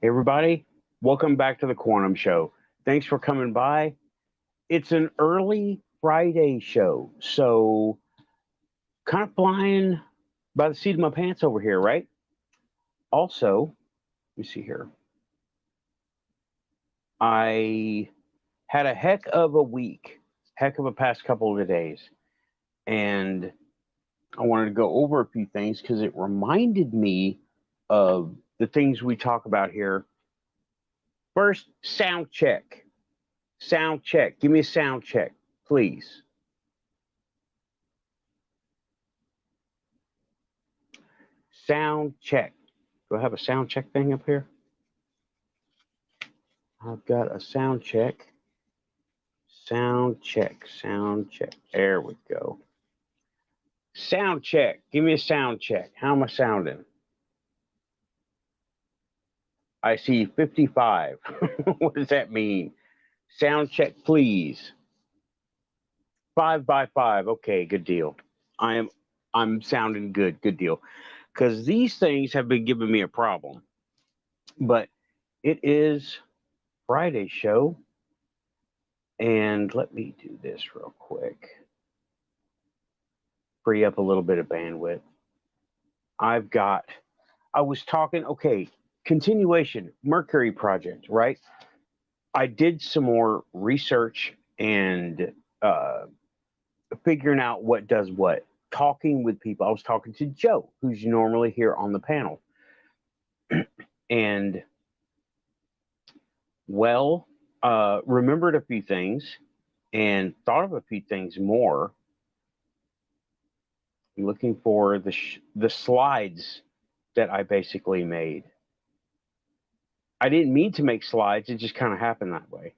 Hey everybody, welcome back to the Quantum Show. Thanks for coming by. It's an early Friday show, so kind of flying by the seat of my pants over here, right? Also, let me see here. I had a heck of a week, heck of a past couple of days, and I wanted to go over a few things because it reminded me of the things we talk about here. First, sound check. Sound check. Give me a sound check, please. Sound check. Do I have a sound check thing up here? I've got a sound check. Sound check. Sound check. There we go. Sound check. Give me a sound check. How am I sounding? I see 55. What does that mean? Sound check, please. 5 by 5. Okay, good deal. I'm sounding good. Good deal. Because these things have been giving me a problem. But it is Friday show. And let me do this real quick. Free up a little bit of bandwidth. I was talking, okay, continuation, Mercury project, right? I did some more research and figuring out what does what. Talking with people. I was talking to Joe, who's normally here on the panel. And, well, remembered a few things and thought of a few things more. I'm looking for the slides that I basically made. I didn't mean to make slides; it just kind of happened that way.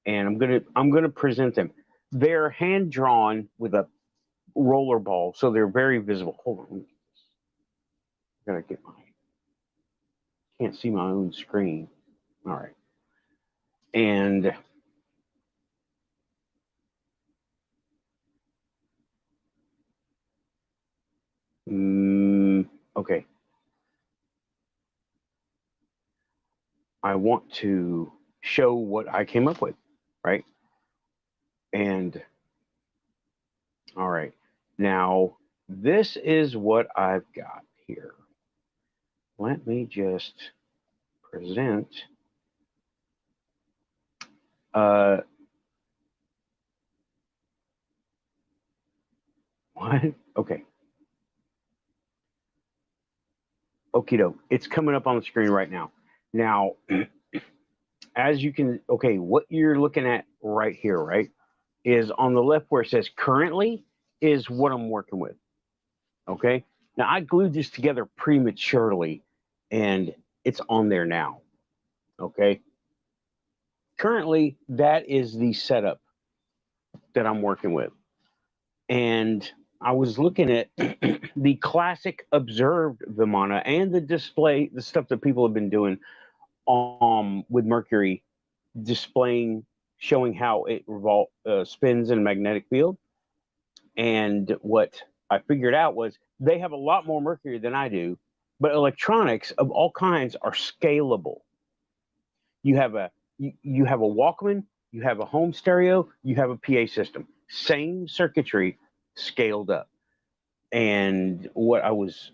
And I'm gonna present them. They're hand drawn with a roller ball, so they're very visible. Hold on, I gotta get my can't see my own screen. All right, and okay. I want to show what I came up with, right? And all right, now this is what I've got here. Let me just present. What? Okay. Okie doke. It's coming up on the screen right now. Now, as you can, okay, what you're looking at right here, right, is on the left where it says currently is what I'm working with. Okay. Now, I glued this together prematurely and it's on there now. Okay. Currently, that is the setup that I'm working with. And I was looking at the classic observed Vimana and the display, the stuff that people have been doing with Mercury, displaying, showing how it spins in a magnetic field. And what I figured out was they have a lot more Mercury than I do, but electronics of all kinds are scalable. You have a you have a Walkman, you have a home stereo, you have a PA system, same circuitry scaled up. And what I was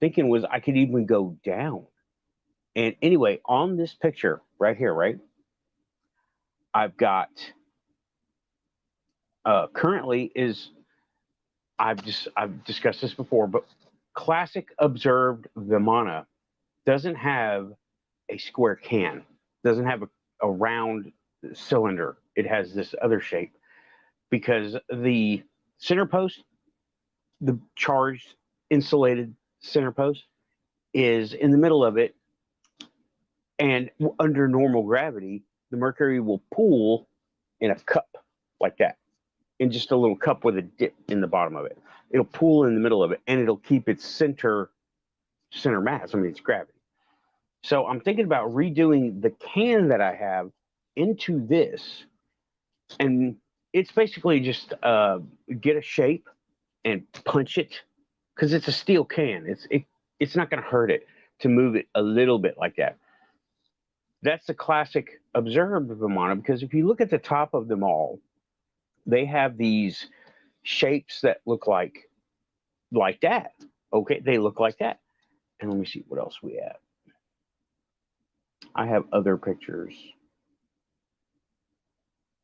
thinking was I could even go down. And anyway, on this picture right here, right, I've got currently is I've discussed this before, but classic observed Vimana doesn't have a square can, doesn't have a round cylinder. It has this other shape because the center post, the charged insulated center post, is in the middle of it, and under normal gravity, the mercury will pool in a cup like that, in just a little cup with a dip in the bottom of it. It'll pool in the middle of it, and it'll keep its center mass. I mean, it's gravity. So I'm thinking about redoing the can that I have into this, and it's basically just get a shape and punch it because it's a steel can. It's not going to hurt it. to move it a little bit like that. That's the classic observed Vimana, because if you look at the top of them all, they have these shapes that look like that. Okay, they look like that. And let me see what else we have. I have other pictures,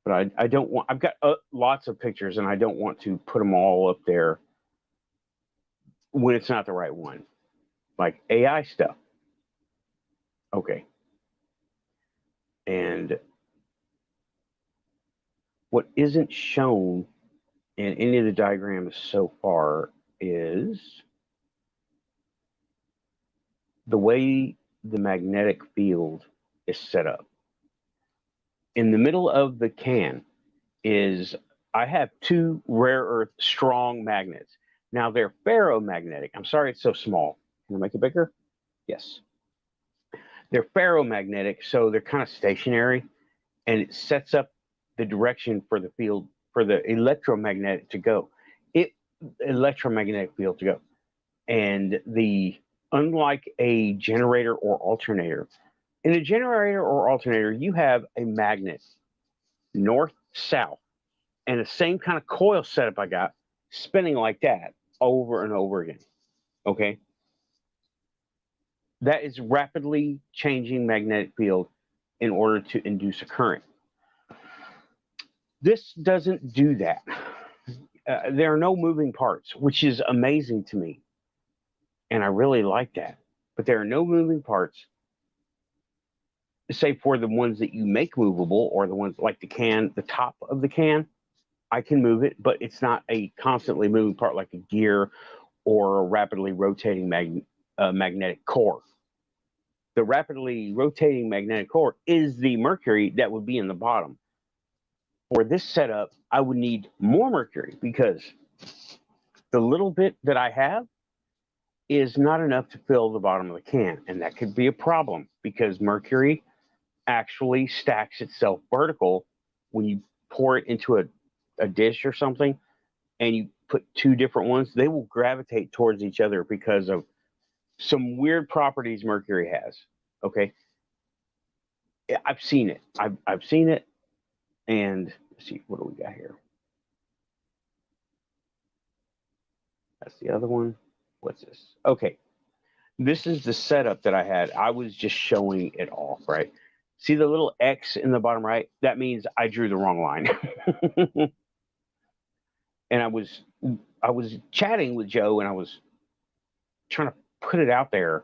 but I don't want. I've got lots of pictures, and I don't want to put them all up there when it's not the right one, like AI stuff. Okay, and what isn't shown in any of the diagrams so far is the way the magnetic field is set up. In the middle of the can is, I have two rare earth strong magnets. Now they're ferromagnetic. I'm sorry it's so small. Can I make it bigger? Yes. They're ferromagnetic, so they're kind of stationary, and it sets up the direction for the field, for the electromagnetic to go. Electromagnetic field to go. And unlike a generator or alternator, in a generator or alternator, you have a magnet north, south, and the same kind of coil setup I got spinning like that over and over again. Okay? That is rapidly changing magnetic field in order to induce a current. This doesn't do that. There are no moving parts, which is amazing to me. And I really like that. But there are no moving parts, say for the ones that you make movable, or the ones like the can, the top of the can, I can move it, but it's not a constantly moving part like a gear or a rapidly rotating magnetic core. The rapidly rotating magnetic core is the mercury that would be in the bottom. For this setup, I would need more mercury, because the little bit that I have is not enough to fill the bottom of the can. And that could be a problem, because mercury actually stacks itself vertical when you pour it into a dish or something, and you put two different ones. They will gravitate towards each other because of some weird properties mercury has. Okay, I've seen it. I've seen it. And let's see, what do we got here? That's the other one. What's this? Okay, this is the setup that I had. I was just showing it off, right? See the little X in the bottom right? That means I drew the wrong line. And I was chatting with Joe, and I was trying to put it out there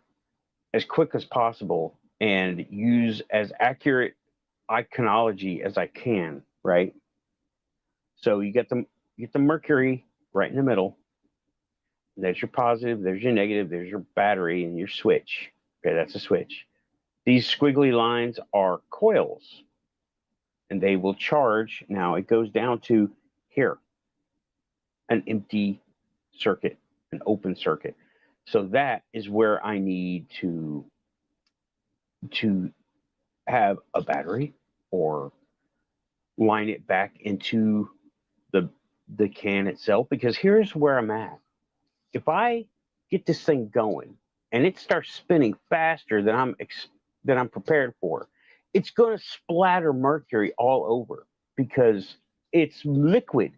as quick as possible and use as accurate iconology as I can, right? So you get the mercury right in the middle. There's your positive, there's your negative, there's your battery and your switch. Okay, that's a switch. These squiggly lines are coils, and they will charge. Now it goes down to here, an empty circuit, an open circuit. So that is where I need to have a battery, or line it back into the can itself, because here's where I'm at. If I get this thing going and it starts spinning faster than I'm prepared for, it's going to splatter mercury all over, because it's liquid.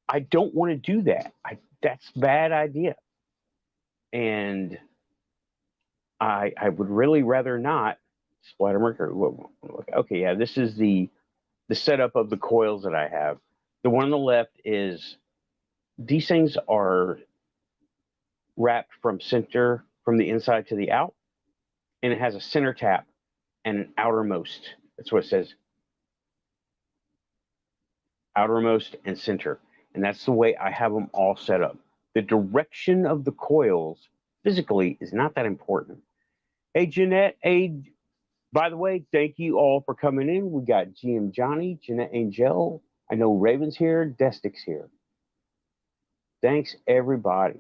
I don't want to do that. That's a bad idea. And I would really rather not splatter mercury. Okay, yeah, this is the setup of the coils that I have. The one on the left is, these things are wrapped from the inside to the out, and it has a center tap and an outermost. That's what it says. Outermost and center. And that's the way I have them all set up. The direction of the coils physically is not that important. Hey, Jeanette. Hey, by the way, thank you all for coming in. We got GM Johnny, Jeanette Angel. I know Raven's here, Destic's here. Thanks, everybody.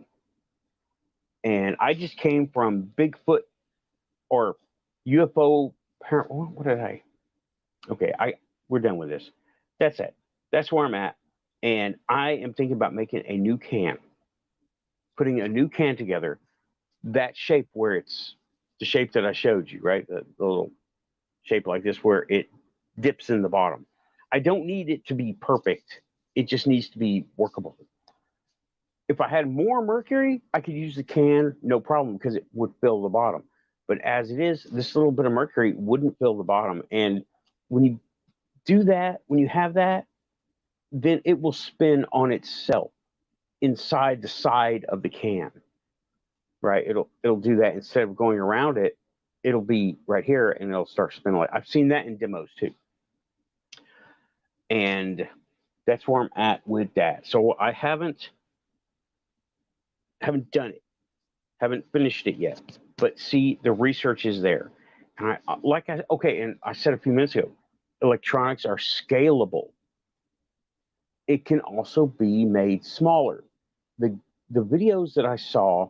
And I just came from Bigfoot or UFO. What did I? Okay, we're done with this. That's it. That's where I'm at. And I am thinking about making a new can, putting a new can together, that shape where it's the shape that I showed you, right? The little shape like this where it dips in the bottom. I don't need it to be perfect. It just needs to be workable. If I had more mercury, I could use the can, no problem, because it would fill the bottom. But as it is, this little bit of mercury wouldn't fill the bottom. And when you do that, when you have that, then it will spin on itself inside the side of the can, right? It'll do that instead of going around it. It'll be right here and it'll start spinning. Like I've seen that in demos too, and that's where I'm at with that. So I haven't done it, haven't finished it yet, but see, the research is there. And and I said a few minutes ago, electronics are scalable. It can also be made smaller. The videos that I saw,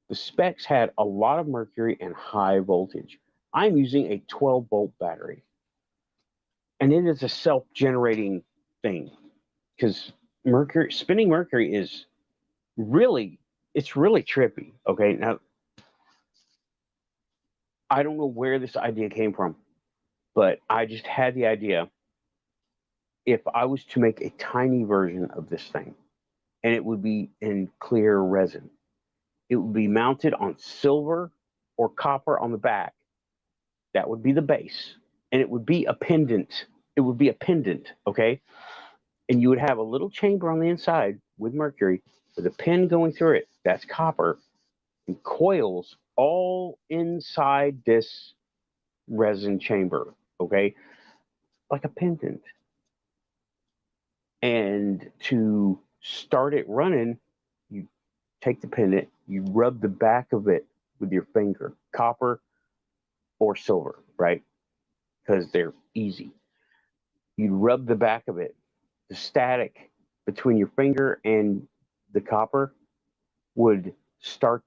the specs had a lot of mercury and high voltage. I'm using a 12-volt battery, and it is a self-generating thing because spinning mercury is really, it's really trippy. Okay, now I don't know where this idea came from, but I just had the idea. If I was to make a tiny version of this thing, and it would be in clear resin, it would be mounted on silver or copper on the back. That would be the base, and it would be a pendant. It would be a pendant, okay? And you would have a little chamber on the inside with mercury with a pin going through it. That's copper, and coils all inside this resin chamber, okay? Like a pendant. And to start it running, you take the pendant, you rub the back of it with your finger, copper or silver, right? Because they're easy. You rub the back of it. The static between your finger and the copper would start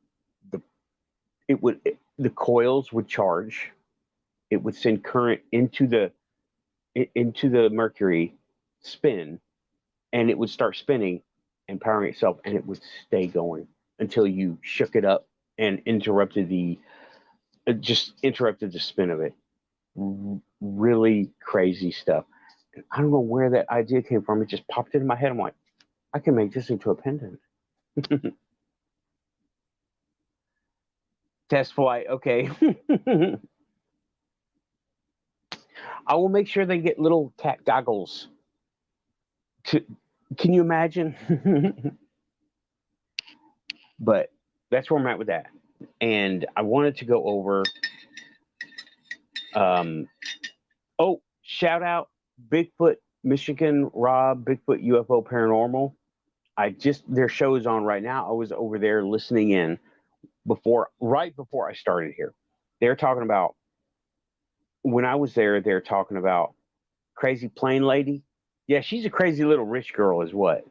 the coils would charge. It would send current into the mercury, spin, and it would start spinning and powering itself, and it would stay going until you shook it up and interrupted the spin of it. Really crazy stuff. And I don't know where that idea came from. It just popped into my head. I'm like, I can make this into a pendant. Test flight, okay. I will make sure they get little cat goggles. Can you imagine? But that's where I'm at with that. And I wanted to go over. Shout out Bigfoot Michigan, Rob, Bigfoot UFO Paranormal. Their show is on right now. I was over there listening in right before I started here. They're talking about, when I was there, they're talking about Crazy Plane Lady. Yeah, she's a crazy little rich girl, is what.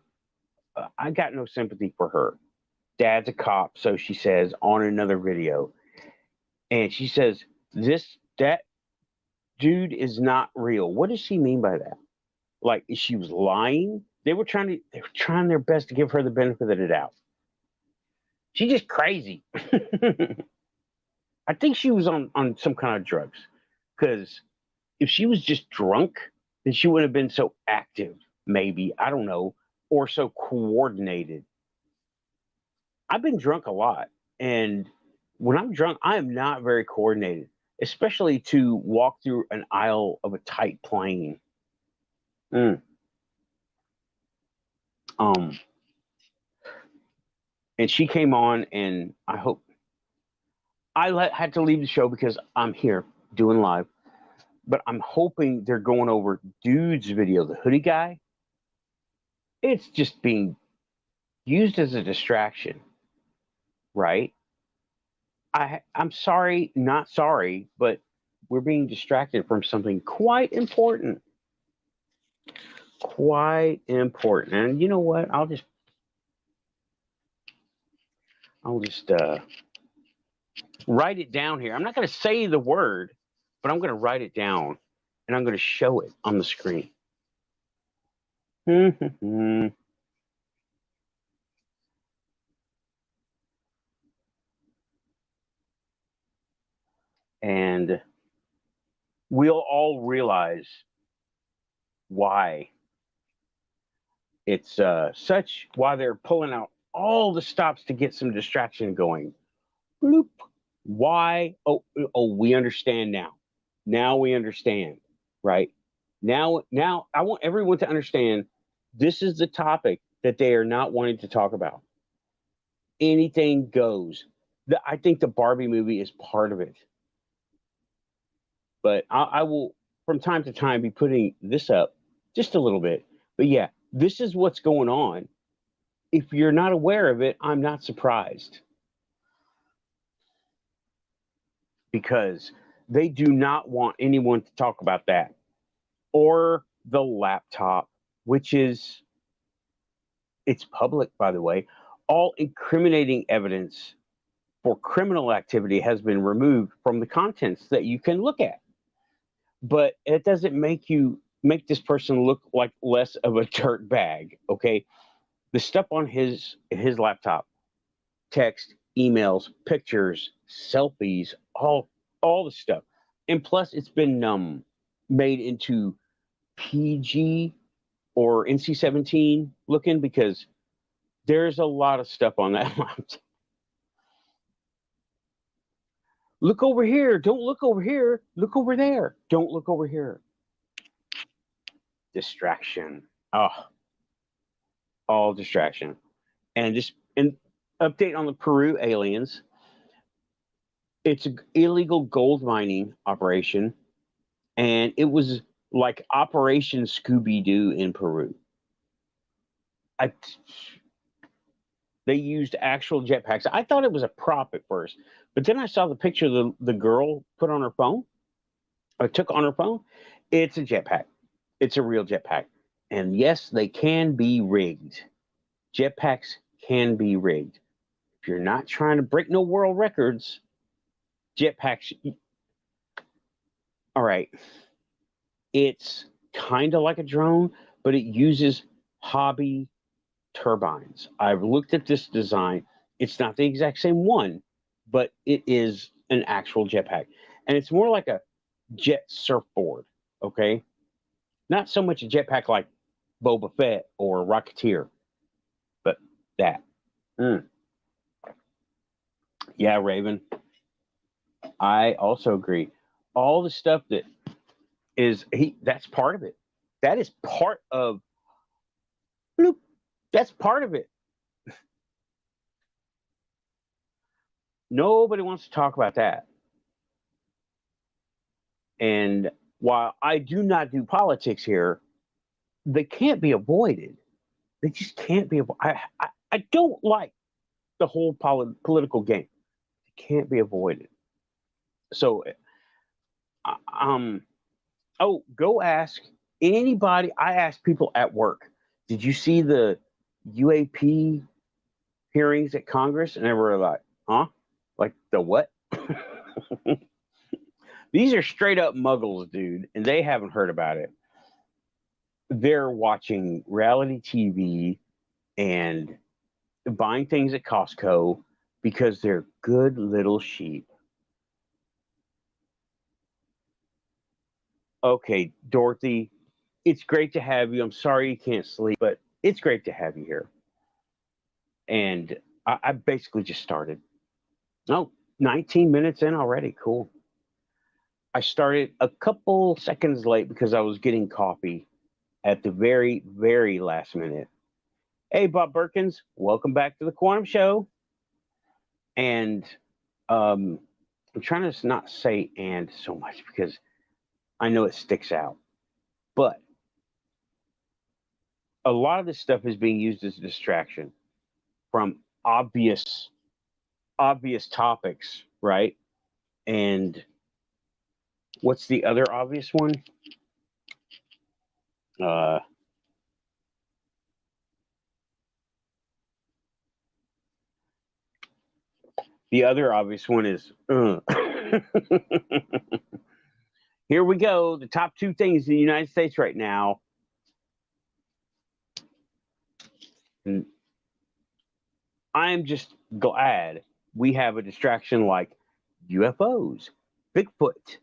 I got no sympathy for her. Dad's a cop, so she says on another video. And she says, that dude is not real. What does she mean by that? Like, she was lying? They were trying their best to give her the benefit of the doubt. She's just crazy. I think she was on some kind of drugs. Because if she was just drunk, then she wouldn't have been so active, maybe. I don't know. Or so coordinated. I've been drunk a lot. And when I'm drunk, I am not very coordinated, especially to walk through an aisle of a tight plane. And she came on, and I had to leave the show because I'm here doing live. But I'm hoping they're going over Dude's video, the hoodie guy. It's just being used as a distraction, right? I'm sorry, not sorry, but we're being distracted from something quite important. Quite important. And you know what? I'll just write it down here. I'm not going to say the word, but I'm going to write it down, and I'm going to show it on the screen. And we'll all realize why it's why they're pulling out all the stops to get some distraction going. Bloop. Why? Oh, we understand now. Now we understand, right? Now I want everyone to understand this is the topic that they are not wanting to talk about. Anything goes. I think the Barbie movie is part of it. But I will, from time to time, be putting this up just a little bit. But yeah, this is what's going on. If you're not aware of it, I'm not surprised. Because they do not want anyone to talk about that. Or the laptop, which is, it's public, by the way. All incriminating evidence for criminal activity has been removed from the contents that you can look at. But it doesn't make this person look like less of a dirt bag, okay? The stuff on his laptop, text, emails, pictures, selfies, all the stuff. And plus it's been made into PG or NC-17 looking, because there's a lot of stuff on that laptop. Look over here. Don't look over here. Look over there. Don't look over here. Distraction. Oh, all distraction. And just an update on the Peru aliens. It's an illegal gold mining operation, and it was like Operation Scooby Doo in Peru. They used actual jetpacks. I thought it was a prop at first, but then I saw the picture the girl put on her phone, or took on her phone. It's a jetpack. It's a real jetpack. And yes, they can be rigged. Jetpacks can be rigged. If you're not trying to break no world records, jetpacks. All right. It's kind of like a drone, but it uses hobby turbines. I've looked at this design. It's not the exact same one, but it is an actual jetpack. And it's more like a jet surfboard, okay? Not so much a jetpack like Boba Fett or Rocketeer, but that. Mm. Yeah, Raven. I also agree. All the stuff that that's part of it. That is part of bloop, that's part of it. Nobody wants to talk about that. And while I do not do politics here, they can't be avoided. They just can't be avoided. I don't like the whole political game. It can't be avoided. So, go ask anybody. I ask people at work, did you see the UAP hearings at Congress? And they were like, huh? Like the what? These are straight up muggles, dude, and they haven't heard about it. They're watching reality TV and buying things at Costco because they're good little sheep. Okay, Dorothy, it's great to have you. I'm sorry you can't sleep, but it's great to have you here. And I basically just started. Oh, 19 minutes in already. Cool. I started a couple seconds late because I was getting coffee at the very, very last minute. Hey, Bob Berkins, welcome back to the Quantum Show. And I'm trying to not say and so much because I know it sticks out. But a lot of this stuff is being used as a distraction from obvious topics, right? And what's the other obvious one? The other obvious one is here we go. The top two things in the United States right now. And I'm just glad we have a distraction like UFOs, Bigfoot,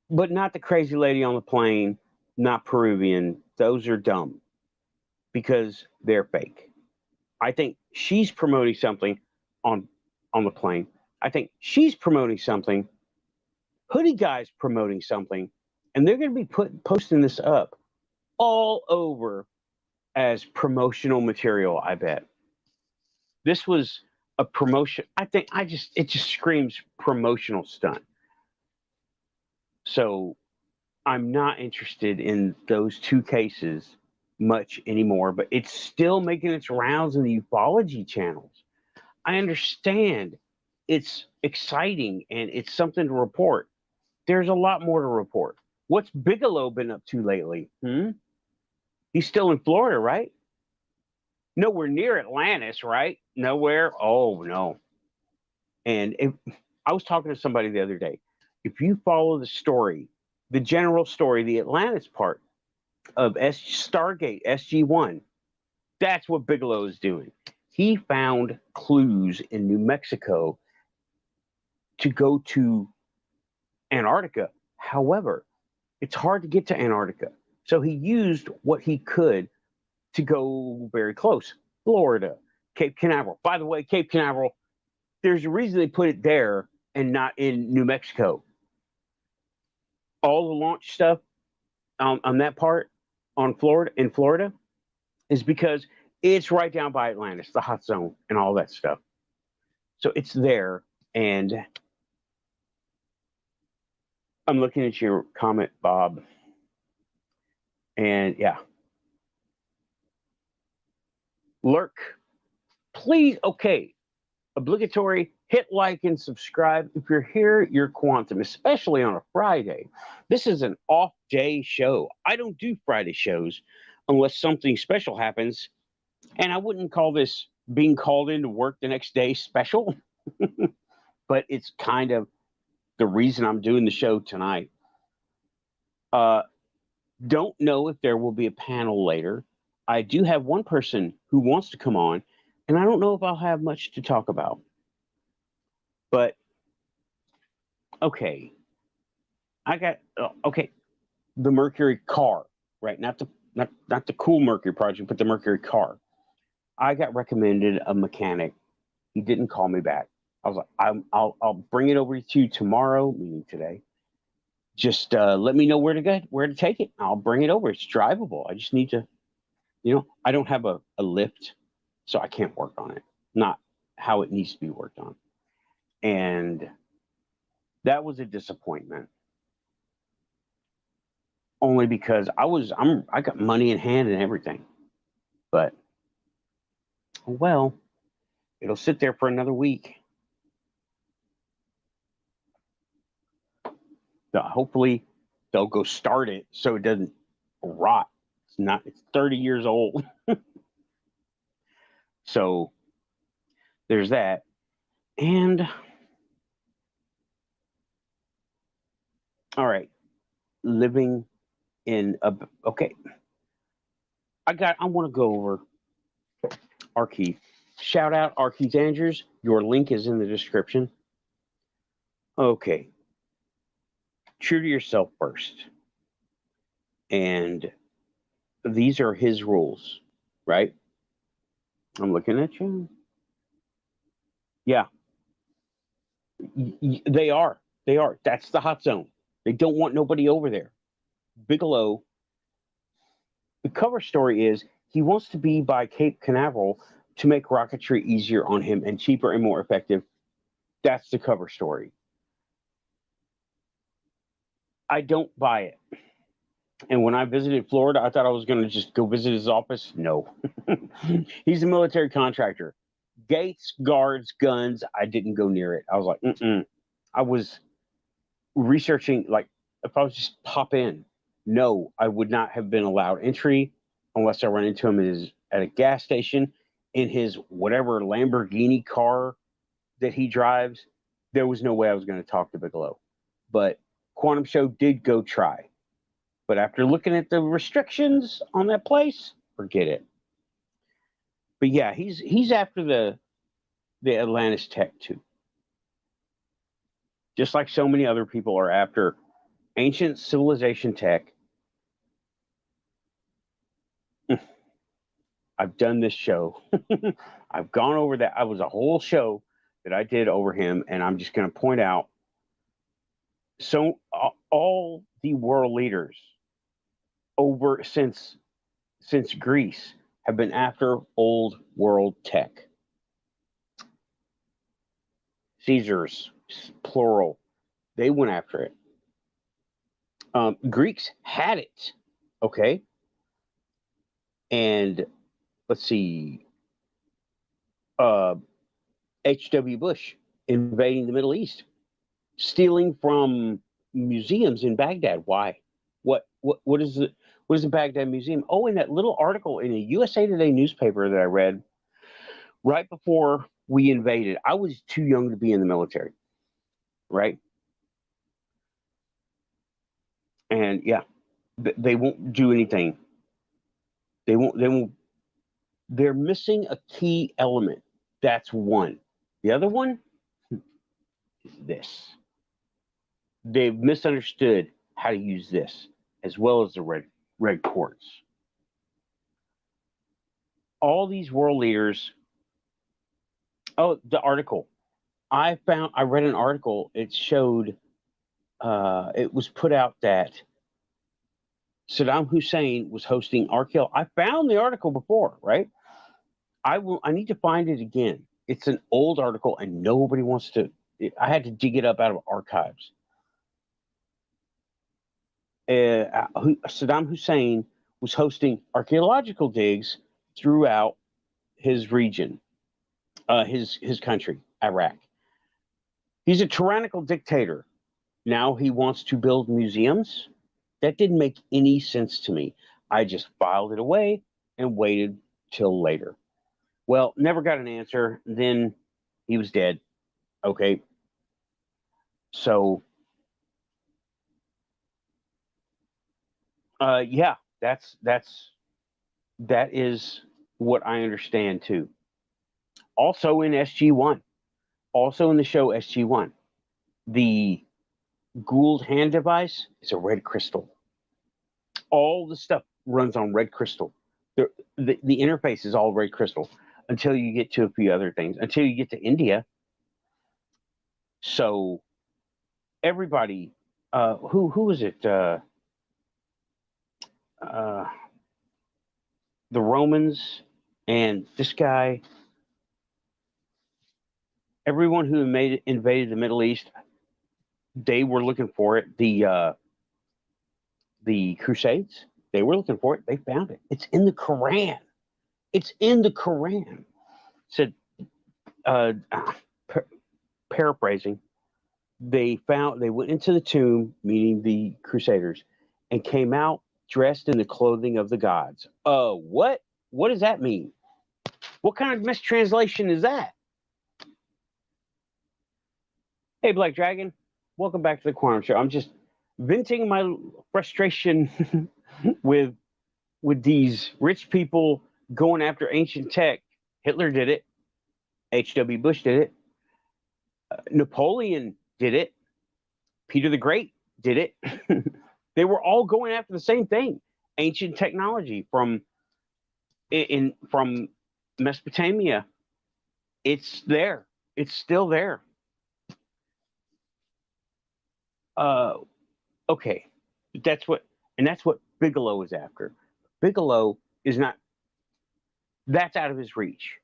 but not the crazy lady on the plane, not Peruvian. Those are dumb because they're fake. I think she's promoting something on the plane. I think she's promoting something. Hoodie Guy's promoting something, and they're going to be posting this up all over as promotional material. I bet this was a promotion. I think it just screams promotional stunt. So I'm not interested in those two cases much anymore, but it's still making its rounds in the ufology channels. I understand it's exciting and it's something to report. There's a lot more to report. What's Bigelow been up to lately? He's still in Florida, right? Nowhere near Atlantis, right? Nowhere. Oh, no. And I was talking to somebody the other day. If you follow the story, the general story, the Atlantis part of Stargate SG-1, that's what Bigelow is doing. He found clues in New Mexico to go to Antarctica. However, it's hard to get to Antarctica. So he used what he could to go very close. Florida, Cape Canaveral. By the way, Cape Canaveral, there's a reason they put it there and not in New Mexico. All the launch stuff on that part in Florida, is because it's right down by Atlantis, the hot zone, and all that stuff. So it's there, and I'm looking at your comment, Bob, and yeah. Lurk, please, okay, obligatory, hit like and subscribe. If you're here, you're quantum, especially on a Friday. This is an off day show. I don't do Friday shows unless something special happens. And I wouldn't call this being called in to work the next day special, but it's kind of the reason I'm doing the show tonight. Don't know if there will be a panel later. I do have one person who wants to come on, and I don't know if I'll have much to talk about. But okay, I got the Mercury car, right? Not the cool Mercury project, but the Mercury car. I got recommended a mechanic. He didn't call me back. I was like, I'll bring it over to you tomorrow, meaning today. Just let me know where to take it. I'll bring it over. It's drivable. I just need to, I don't have a lift, so I can't work on it. Not how it needs to be worked on. And that was a disappointment. Only because I got money in hand and everything. But well, it'll sit there for another week. Hopefully they'll go start it so it doesn't rot. It's 30 years old. So there's that. And all right, living in okay. I want to go over Arkeith. Shout out Arkeith Andrews. Your link is in the description. Okay. True to yourself first. And these are his rules, right? I'm looking at you. Yeah. They are. That's the hot zone. They don't want nobody over there. Bigelow, the cover story is he wants to be by Cape Canaveral to make rocketry easier on him and cheaper and more effective. That's the cover story. I don't buy it. And when I visited Florida, I thought I was going to just go visit his office. No. He's a military contractor. Gates, guards, guns. I didn't go near it. I was like, I was researching, like, if I was just pop in. No, I would not have been allowed entry unless I run into him at a gas station in his whatever Lamborghini car that he drives. There was no way I was going to talk to Bigelow. But Quantum Show did go try. But after looking at the restrictions on that place, forget it. But yeah, he's after the Atlantis tech too. just like so many other people are after ancient civilization tech. I've done this show. I've gone over that. I was a whole show that I did over him, and I'm just going to point out. So all the world leaders over since Greece have been after old world tech. Caesars, plural, they went after it. Greeks had it, okay? And let's see, H.W. Bush invading the Middle East, stealing from museums in Baghdad. Why? What is it? What is the Baghdad Museum? Oh, in that little article in a USA Today newspaper that I read right before we invaded. I was too young to be in the military, right? And yeah, they won't do anything. They won't. They're missing a key element. That's one. The other one is this. They've misunderstood how to use this, as well as the red quartz. All these world leaders. Oh, the article. I read an article. It showed. It was put out that Saddam Hussein was hosting archaeology. I found the article before, right? I need to find it again. It's an old article, and nobody wants to. I had to dig it up out of archives. Saddam Hussein was hosting archaeological digs throughout his region, his country, Iraq. He's a tyrannical dictator. Now he wants to build museums. That didn't make any sense to me. I just filed it away and waited till later. Well, never got an answer. Then he was dead. Okay. So, yeah, that is what I understand too. Also in SG1, also in the show SG1, the Gould hand device is a red crystal. All the stuff runs on red crystal. The interface is all red crystal until you get to a few other things, until you get to India. So everybody, who was it? The Romans and this guy, everyone who invaded the Middle East, they were looking for it. The Crusades, they were looking for it. They found it. It's in the Quran. It's in the Quran. Said, paraphrasing, they went into the tomb, meaning the Crusaders, and came out dressed in the clothing of the gods. What? What does that mean? What kind of mistranslation is that? Hey, Black Dragon, welcome back to the Quantum Show. I'm just venting my frustration with these rich people going after ancient tech. Hitler did it. H.W. Bush did it. Napoleon did it. Peter the Great did it. They were all going after the same thing: ancient technology from Mesopotamia. It's there. It's still there. Okay, that's what Bigelow is after. Bigelow is not. That's out of his reach.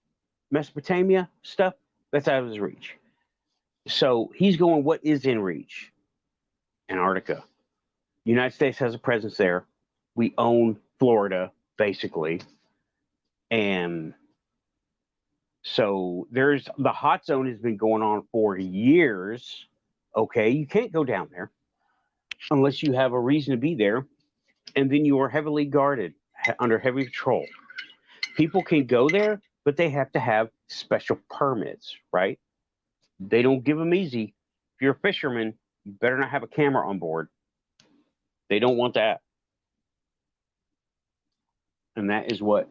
Mesopotamia stuff, that's out of his reach. So he's going, what is in reach? Antarctica. The United States has a presence there. We own Florida, basically. And so there's the hot zone has been going on for years. Okay, you can't go down there unless you have a reason to be there. And then you are heavily guarded, under heavy patrol. People can go there, but they have to have special permits, right? They don't give them easy. If you're a fisherman, you better not have a camera on board. They don't want that. And that is what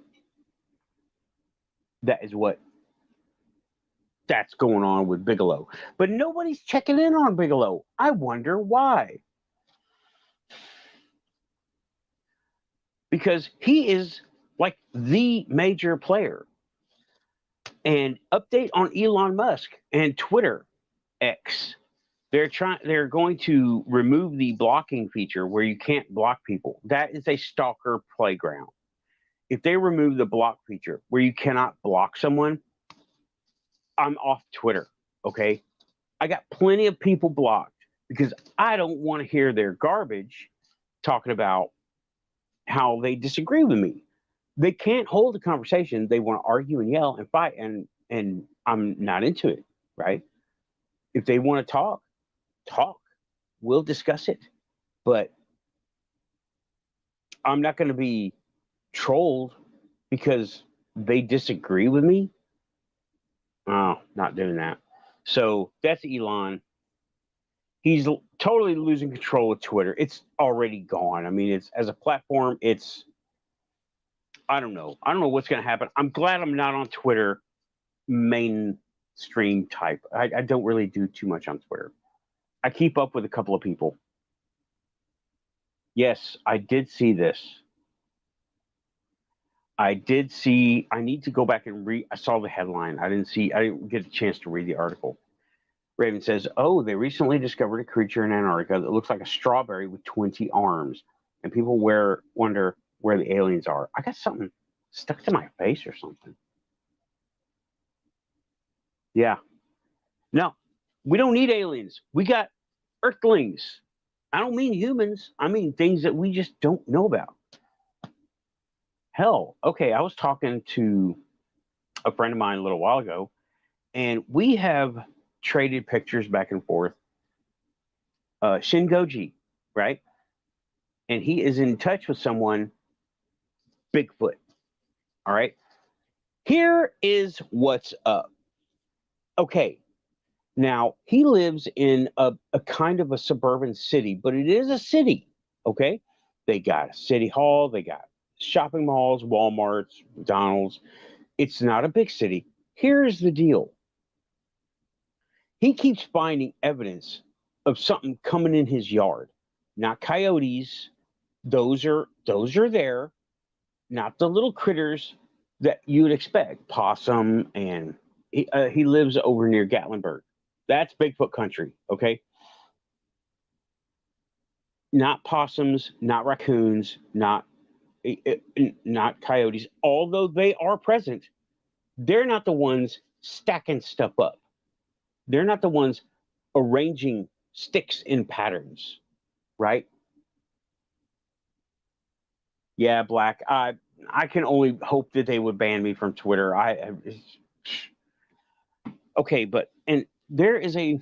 that's going on with Bigelow. But nobody's checking in on Bigelow. I wonder why. Because he is like the major player. And update on Elon Musk and Twitter X. They're going to remove the blocking feature where you can't block people. That is a stalker playground. If they remove the block feature where you cannot block someone, I'm off Twitter. Okay. I got plenty of people blocked because I don't want to hear their garbage talking about how they disagree with me. They can't hold a conversation. They want to argue and yell and fight, and I'm not into it, right? If they want to talk. We'll discuss it. But I'm not going to be trolled because they disagree with me. Oh, not doing that. So that's Elon. He's totally losing control of Twitter. It's already gone. I mean, it's as a platform, it's I don't know. I don't know what's going to happen. I'm glad I'm not on Twitter mainstream type. I don't really do too much on Twitter. I keep up with a couple of people. Yes, I did see this. I need to go back and read. I saw the headline. I didn't get a chance to read the article. Raven says, oh, they recently discovered a creature in Antarctica that looks like a strawberry with 20 arms. And people wonder where the aliens are. I got something stuck to my face or something. Yeah. No, we don't need aliens. We got Earthlings. I don't mean humans. I mean things that we just don't know about. Hell, okay, I was talking to a friend of mine a little while ago, and we have traded pictures back and forth. Shingoji, right? And he is in touch with someone, Bigfoot. All right. Here is what's up. Okay. Now, he lives in a kind of a suburban city, but it is a city. Okay. They got a city hall, they got shopping malls, Walmarts, McDonald's. It's not a big city. Here's the deal. He keeps finding evidence of something coming in his yard. Not coyotes. Those are there. Not the little critters that you would expect. Possum, and he lives over near Gatlinburg. That's Bigfoot country, okay? Not possums, not raccoons, not coyotes. Although they are present, they're not the ones stacking stuff up. They're not the ones arranging sticks in patterns, right? Yeah, Black. I can only hope that they would ban me from Twitter. Okay, but and there is in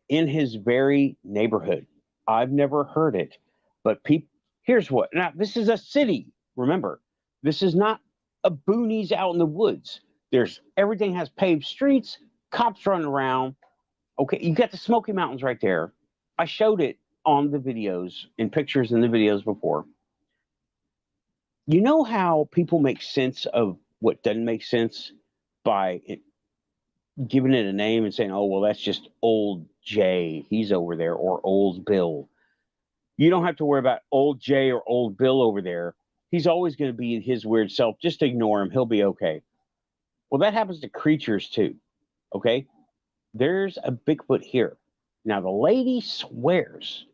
his very neighborhood. I've never heard it, but people. Here's what. Now this is a city. Remember, this is not a boonies out in the woods. Everything has paved streets, cops running around. Okay, you got the Smoky Mountains right there. I showed it on the videos, in pictures in the videos before. You know how people make sense of what doesn't make sense by giving it a name and saying, oh, well, that's just old Jay. He's over there, or old Bill. You don't have to worry about old Jay or old Bill over there. He's always going to be his weird self. Just ignore him. He'll be okay. Well, that happens to creatures too. Okay? There's a Bigfoot here. Now, the lady swears,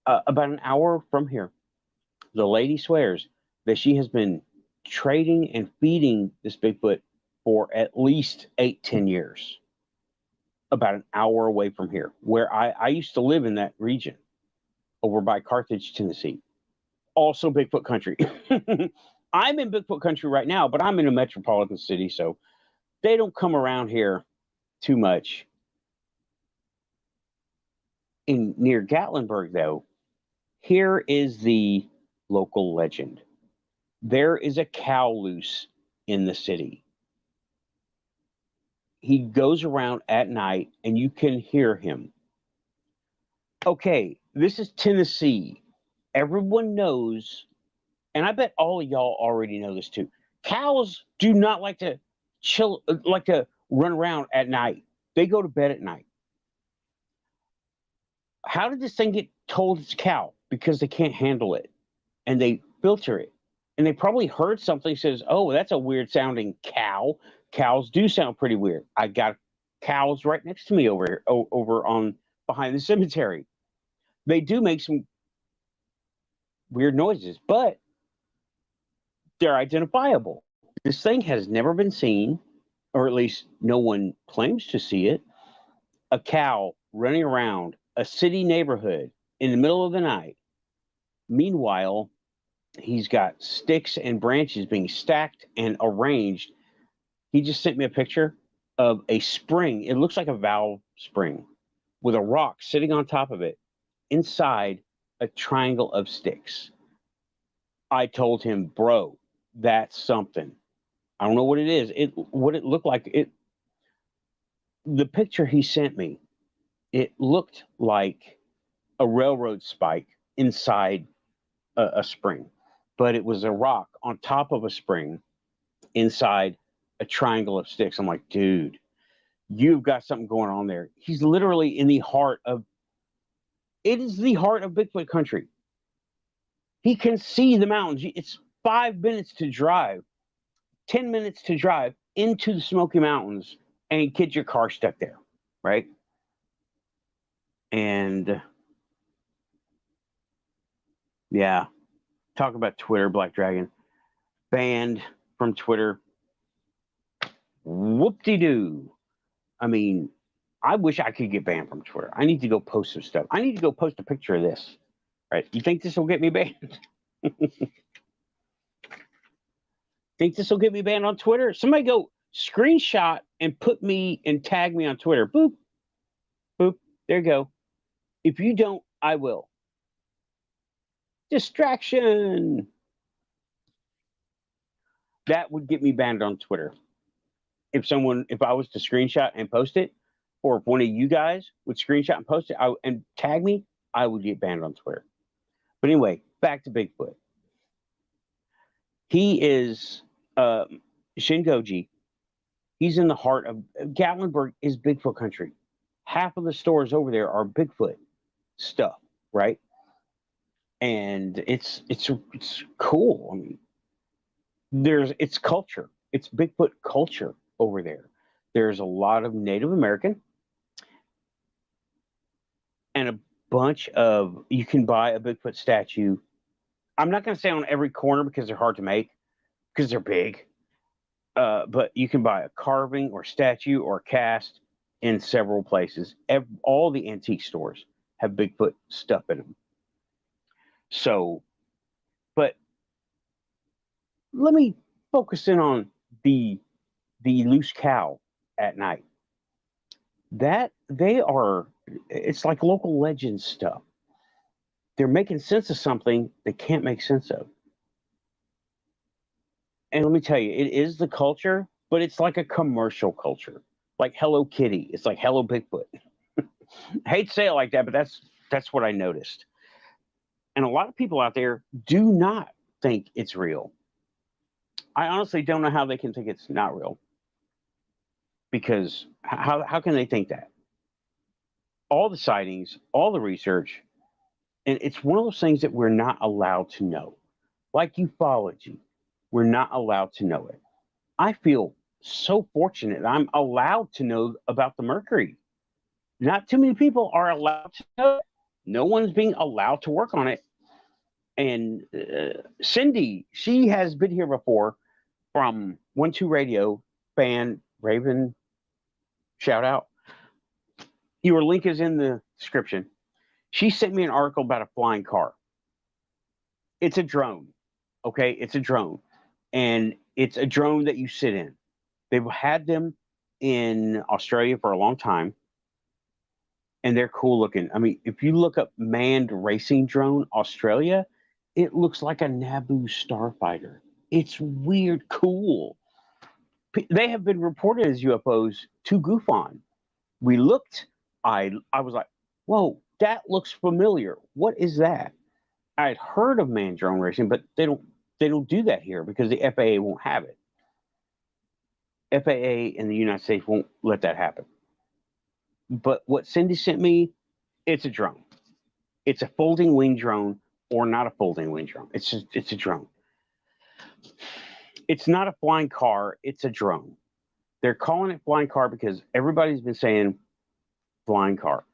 about an hour from here, the lady swears that she has been trading and feeding this Bigfoot for at least 8-10 years. About an hour away from here, where I used to live in that region, over by Carthage, Tennessee. Also Bigfoot country. I'm in Bigfoot country right now, but I'm in a metropolitan city, so they don't come around here too much. Near Gatlinburg, though, here is the local legend. There is a cow loose in the city. He goes around at night, and you can hear him. Okay, this is Tennessee. Everyone knows, and I bet all of y'all already know this too. Cows do not like to chill, like to run around at night. They go to bed at night. How did this thing get told it's cow? Because they can't handle it and they filter it. And they probably heard something says, "Oh, that's a weird sounding cow. Cows do sound pretty weird." I got cows right next to me over here, over on behind the cemetery. They do make some weird noises, but they're identifiable. This thing has never been seen, or at least no one claims to see it. A cow running around a city neighborhood in the middle of the night. Meanwhile, he's got sticks and branches being stacked and arranged. He just sent me a picture of a spring. It looks like a valve spring with a rock sitting on top of it inside a triangle of sticks. I told him, bro, that's something. I don't know what it is. What it looked like. The picture he sent me, it looked like a railroad spike inside a spring, but it was a rock on top of a spring inside a triangle of sticks. I'm like, dude, you've got something going on there. He's literally in the heart of, it is the heart of Bigfoot country. He can see the mountains. It's 5 minutes to drive, 10 minutes to drive into the Smoky Mountains and get your car stuck there, right? And yeah, talk about Twitter, Black Dragon. Banned from Twitter. Whoop-de-doo. I mean, I wish I could get banned from Twitter. I need to go post some stuff. I need to go post a picture of this. Right? You think this will get me banned? Think this will get me banned on Twitter? Somebody go screenshot and put me and tag me on Twitter. Boop. Boop. There you go. If you don't, I will. Distraction. That would get me banned on Twitter. If I was to screenshot and post it, or if one of you guys would screenshot and post it and tag me, I would get banned on Twitter. But anyway, back to Bigfoot. He is Shingoji. He's in the heart of Gatlinburg is Bigfoot country. Half of the stores over there are Bigfoot stuff, right? And it's cool. I mean, it's culture. It's Bigfoot culture over there. There's a lot of Native American and a bunch of, you can buy a Bigfoot statue. I'm not going to say on every corner because they're hard to make because they're big. But you can buy a carving or statue or cast in several places. All the antique stores have Bigfoot stuff in them. So, but let me focus in on the loose cow at night. That it's like local legend stuff. They're making sense of something they can't make sense of. And let me tell you, it is the culture, but it's like a commercial culture, like Hello Kitty. It's like Hello Bigfoot. I hate to say it like that, but that's what I noticed. And a lot of people out there do not think it's real. I honestly don't know how they can think it's not real. Because how can they think that? All the sightings, all the research, and it's one of those things that we're not allowed to know. Like ufology, we're not allowed to know it. I feel so fortunate I'm allowed to know about the Mercury. Not too many people are allowed to know it. No one's being allowed to work on it. And Cindy, she has been here before from 1-2 Radio, fan Raven, shout out. Your link is in the description. She sent me an article about a flying car. It's a drone. Okay, it's a drone. And it's a drone that you sit in. They've had them in Australia for a long time. And they're cool looking. I mean, if you look up manned racing drone Australia, it looks like a Naboo starfighter. It's weird cool. They have been reported as UFOs to GUFON. We looked, I was like, whoa, that looks familiar. What is that? I had heard of manned drone racing, but they don't do that here because the FAA won't have it. FAA in the United States won't let that happen. But what Cindy sent me, it's a drone. It's a folding wing drone, or not a folding wing drone. It's a drone. It's not a flying car. It's a drone. They're calling it flying car because everybody's been saying flying car.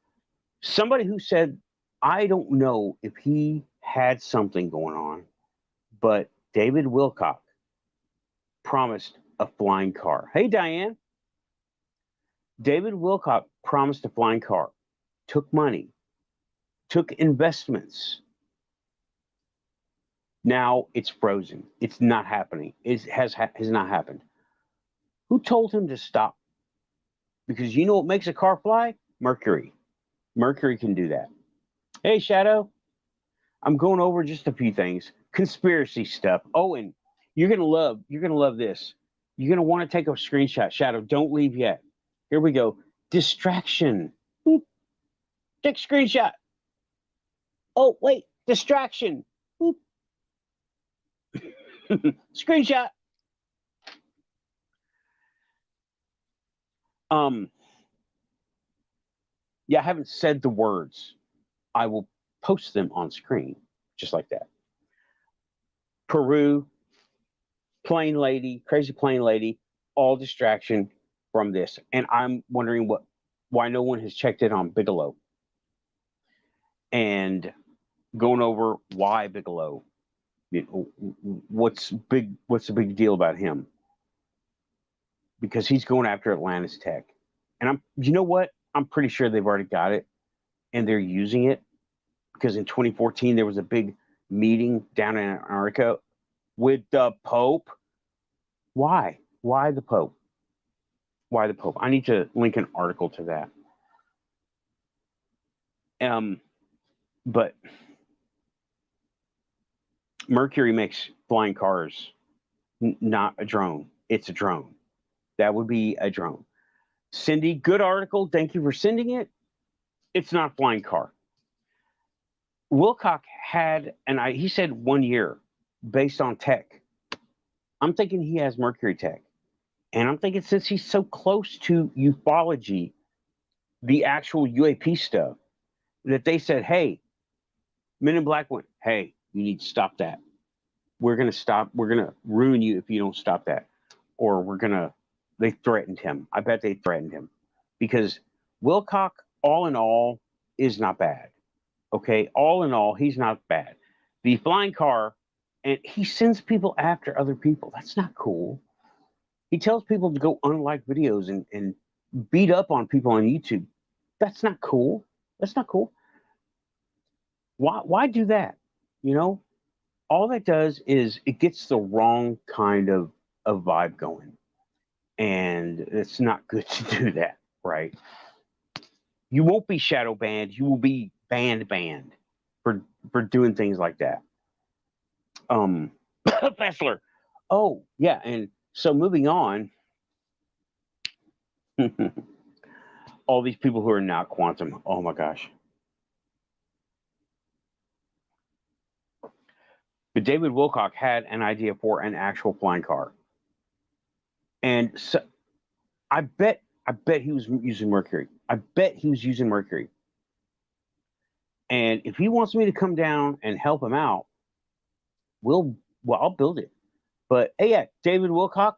Somebody who said, I don't know if he had something going on, but David Wilcock promised a flying car. Hey, Diane. David Wilcock promised a flying car, took money, took investments. Now it's frozen. It's not happening. It has not happened. Who told him to stop? Because you know what makes a car fly? Mercury. Mercury can do that. Hey, Shadow. I'm going over just a few things. Conspiracy stuff. Oh, and you're gonna love this. You're gonna want to take a screenshot. Shadow, don't leave yet. Here we go. Distraction. Boop. Take a screenshot. Oh, wait. Distraction. Boop. Screenshot. Yeah, I haven't said the words. I will post them on screen, just like that. Peru, plane lady, crazy plane lady, all distraction from this. And I'm wondering why no one has checked in on Bigelow. And going over why Bigelow. What's the big deal about him? Because he's going after Atlantis Tech. And you know what? I'm pretty sure they've already got it and they're using it, because in 2014 there was a big meeting down in Antarctica with the Pope. Why? Why the Pope? Why the Pope? I need to link an article to that. But Mercury makes flying cars, not a drone. It's a drone. That would be a drone. Cindy, good article. Thank you for sending it. It's not a flying car. Wilcock had, he said 1 year based on tech. I'm thinking he has Mercury tech. And I'm thinking since he's so close to ufology, the actual UAP stuff, that they said, hey, Men in Black went, hey, you need to stop that. We're going to ruin you if you don't stop that. Or they threatened him. I bet they threatened him. Because Wilcock, all in all, is not bad. Okay? All in all, he's not bad. The flying car, and he sends people after other people. That's not cool. He tells people to go unlike videos and beat up on people on YouTube. That's not cool. That's not cool. Why do that? You know? All that does is it gets the wrong kind of vibe going. And it's not good to do that, right? You won't be shadow banned. You will be banned for doing things like that. Fessler. Oh, yeah. And so moving on, all these people who are not quantum. Oh, my gosh. But David Wilcock had an idea for an actual flying car. And so I bet he was using Mercury. I bet he was using Mercury. And if he wants me to come down and help him out, I'll build it. But hey, yeah, David Wilcock,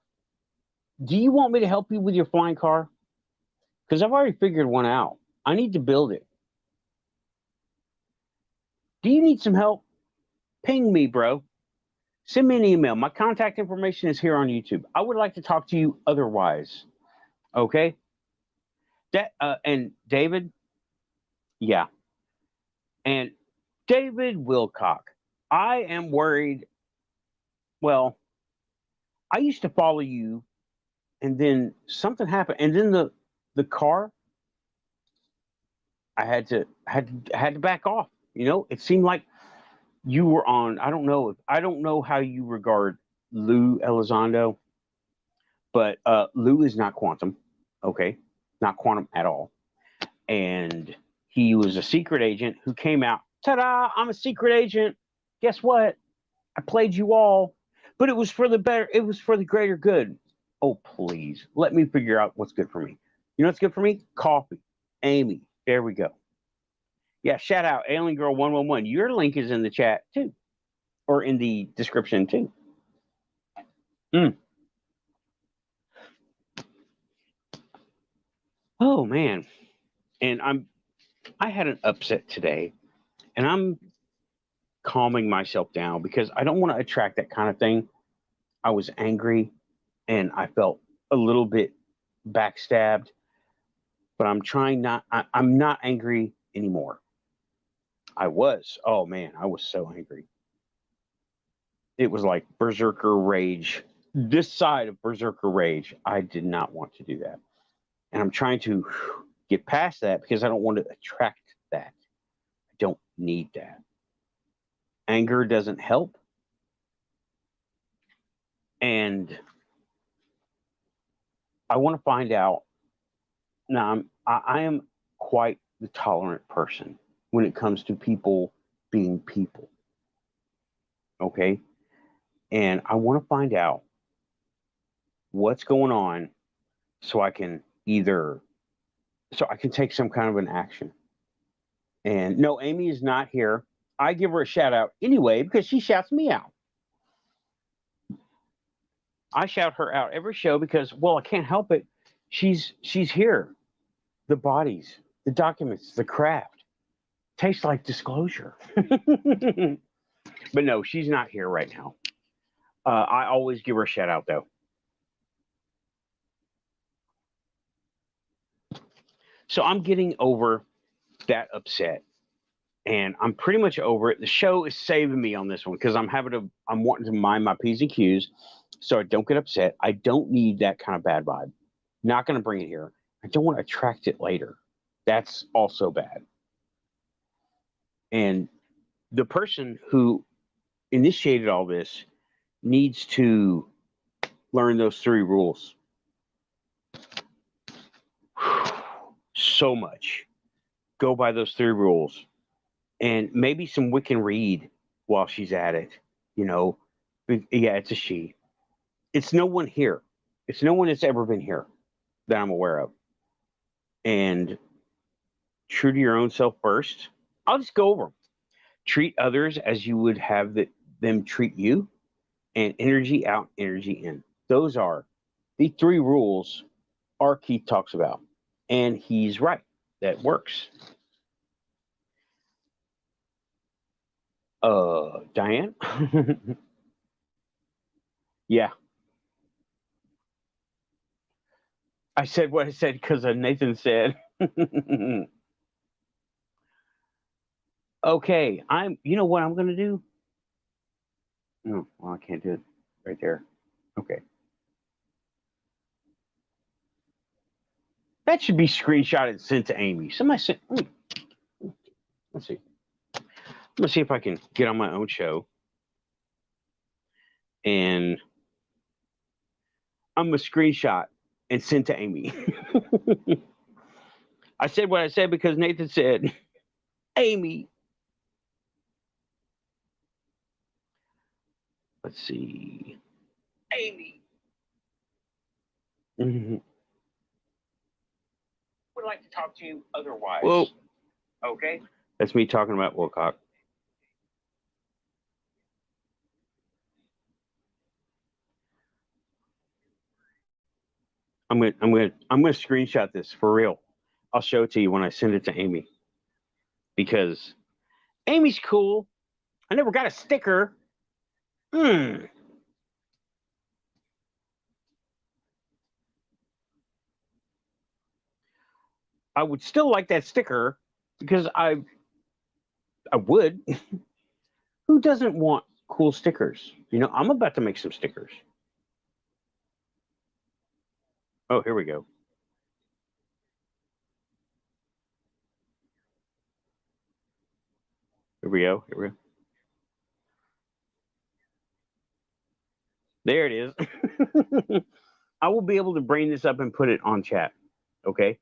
do you want me to help you with your flying car? Because I've already figured one out. I need to build it. Do you need some help? Ping me, bro. Send me an email. My contact information is here on YouTube. I would like to talk to you otherwise. Okay? And David, yeah. And David Wilcock, I am worried. Well, I used to follow you, and then something happened, and then the car, I had to back off. You know, it seemed like you were on. I don't know how you regard Lou Elizondo, but Lou is not quantum. Okay, not quantum at all, and he was a secret agent who came out. Ta-da! I'm a secret agent. Guess what? I played you all, but it was for the better. It was for the greater good. Oh, please. Let me figure out what's good for me. You know what's good for me? Coffee. Amy. There we go. Yeah, shout out Alien Girl 111. Your link is in the chat too, or in the description too. Oh man. And I had an upset today, and I'm calming myself down because I don't want to attract that kind of thing. I was angry and I felt a little bit backstabbed, but I'm trying not, I'm not angry anymore. I was, oh man, I was so angry. It was like berserker rage. This side of berserker rage, I did not want to do that. And I'm trying to get past that because I don't want to attract that. I don't need that. Anger doesn't help. And I want to find out. Now, I am quite the tolerant person when it comes to people being people. Okay. And I want to find out what's going on so I can take some kind of an action. And no, Amy is not here. I give her a shout out anyway because she shouts me out. I shout her out every show because, well, I can't help it. She's here. The bodies, the documents, the craft tastes like disclosure. But no, she's not here right now. I always give her a shout out though. So I'm getting over that upset, and I'm pretty much over it. The show is saving me on this one because I'm wanting to mind my P's and Q's so I don't get upset. I don't need that kind of bad vibe. Not going to bring it here. I don't want to attract it later. That's also bad. And the person who initiated all this needs to learn those 3 rules. So much. Go by those 3 rules. And maybe some Wiccan read while she's at it. You know, yeah, it's a she. It's no one here. It's no one that's ever been here that I'm aware of. And true to your own self first, I'll just go over them. Treat others as you would have them treat you, and energy out, energy in. Those are the 3 rules our Keith talks about. And he's right. That works. Diane? Yeah. I said what I said because Nathan said. Okay, you know what I'm going to do? No, well, I can't do it right there. Okay. That should be screenshotted and sent to Amy. Somebody sent, let's see. I'm going to see if I can get on my own show. And I'm going to screenshot and send to Amy. I said what I said because Nathan said, Amy. Let's see. Amy. Would like to talk to you otherwise. Well, okay. That's me talking about Wilcock. I'm gonna screenshot this for real. I'll show it to you when I send it to Amy. Because Amy's cool. I never got a sticker. I would still like that sticker because I would. Who doesn't want cool stickers? You know, I'm about to make some stickers. Oh, here we go. Here we go. Here we go. There it is. I will be able to bring this up and put it on chat. Okay.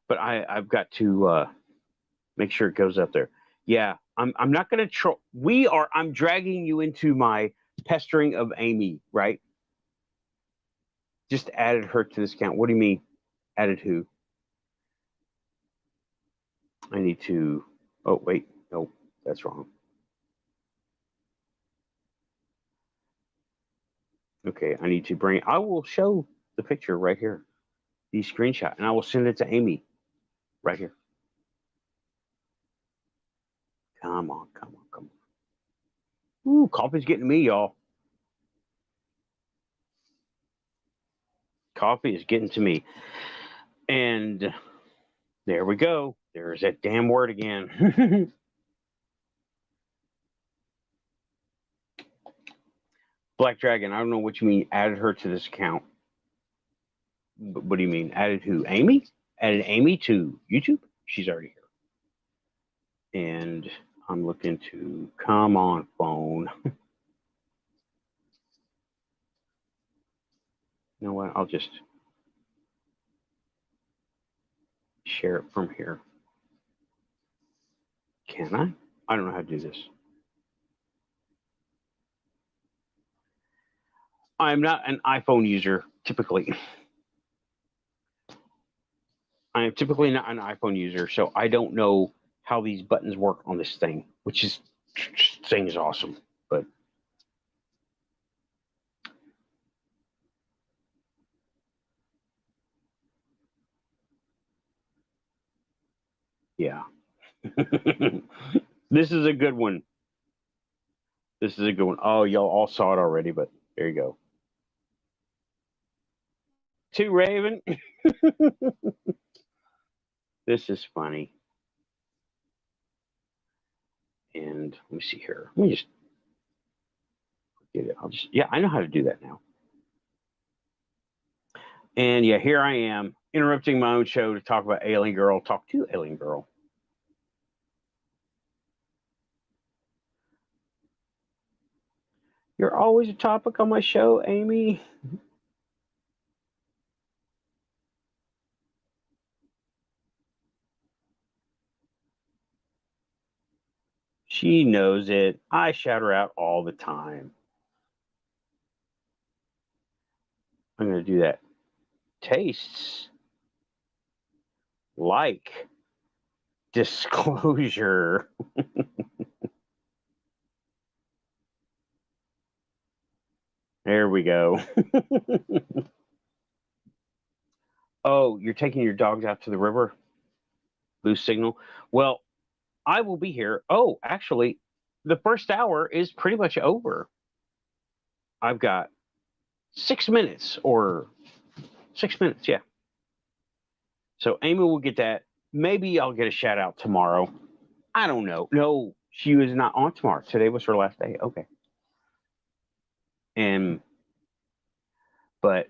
But I've got to make sure it goes up there. Yeah, I'm not going to troll. I'm dragging you into my pestering of Amy, right? just added her to this account. What do you mean? Added who? I need to. Oh, wait. No, that's wrong. Okay, I need to bring. I will show the picture right here, the screenshot, and I will send it to Amy right here. Come on, come on, come on. Ooh, coffee's getting me, y'all. Coffee is getting to me. And there we go. There's that damn word again. Black Dragon, I don't know what you mean, added her to this account. What do you mean? Added who? Amy? Added Amy to YouTube? She's already here. And I'm looking to, come on, phone. You know what? I'll just share it from here. Can I? I don't know how to do this. I'm not an iPhone user, typically. I am typically not an iPhone user, so I don't know how these buttons work on this thing, which is, this thing is awesome, but yeah. This is a good one. This is a good one. Oh, y'all all saw it already, but there you go. To Raven. This is funny. And let me see here. Let me just get it. Yeah, I know how to do that now. And yeah, here I am interrupting my own show to talk about Alien Girl. Talk to Alien Girl. You're always a topic on my show, Amy. She knows it. I shout her out all the time. I'm going to do that. Tastes like disclosure. There we go. Oh, you're taking your dogs out to the river? Lose signal? Well, I will be here. Oh, actually, the first hour is pretty much over. I've got 6 minutes or 6 minutes, yeah. So Amy will get that. Maybe I'll get a shout out tomorrow. I don't know. No, she was not on tomorrow. Today was her last day. Okay. But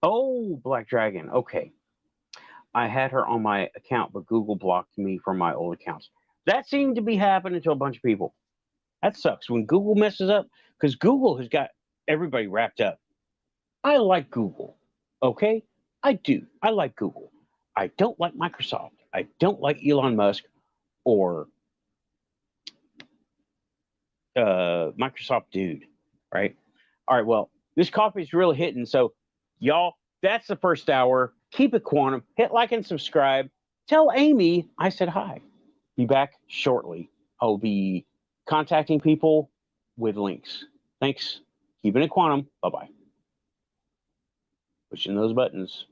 oh, Black Dragon. Okay. I had her on my account, but Google blocked me from my old accounts. That seemed to be happening to a bunch of people. That sucks when Google messes up, because Google has got everybody wrapped up. I like Google. Okay? I do. I like Google. I don't like Microsoft. I don't like Elon Musk or Microsoft dude, right? All right, well, this coffee is really hitting. So, y'all, that's the first hour. Keep it quantum. Hit like and subscribe. Tell Amy I said hi. Be back shortly. I'll be contacting people with links. Thanks. Keeping it quantum. Bye-bye. Pushing those buttons.